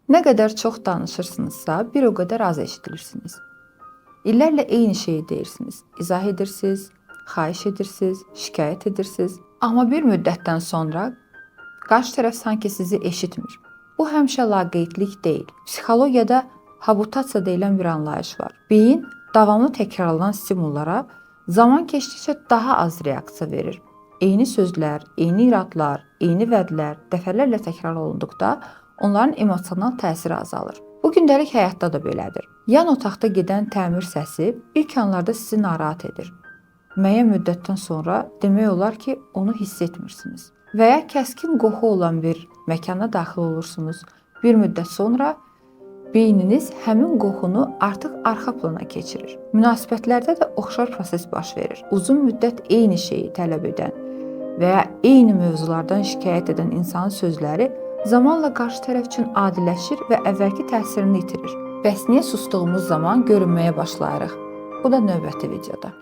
Nə qədər çox danışırsınızsa, bir o qədər az eşidilirsiniz. İllərlə eyni şeyi deyirsiniz, izah edirsiniz, xahiş edirsiniz, şikayət edirsiniz. Amma bir müddətdən sonra qarşı tərəf sanki sizi eşitmir. Bu həmişə laqeydlik deyil. Psixologiyada habutasiya deyilən bir anlayış var. Beyin davamlı təkrarlanan stimullara zaman keçdikcə daha az reaksiya verir. Eyni sözlər, eyni iradlar, eyni vədlər dəfələrlə təkrar olunduqda onların emosional təsiri azalır. Bu gündəlik həyatda da belədir. Yan otaqda gedən təmir səsi ilk anlarda sizi narahat edir. Müəyyən müddətdən sonra demək olar ki, onu hiss etmirsiniz. Və ya kəskin qoxu olan bir məkana daxil olursunuz. Bir müddət sonra beyniniz həmin qoxunu artıq arxa plana keçirir. Münasibətlərdə də oxşar proses baş verir. Uzun müddət eyni şeyi tələb edən və ya eyni mövzulardan şikayət edən insanın sözləri zamanla qarşı tərəf üçün adiləşir və əvvəlki təsirini itirir. Bəs niyə sustuğumuz zaman görünməyə başlayırıq? Bu da növbəti videoda.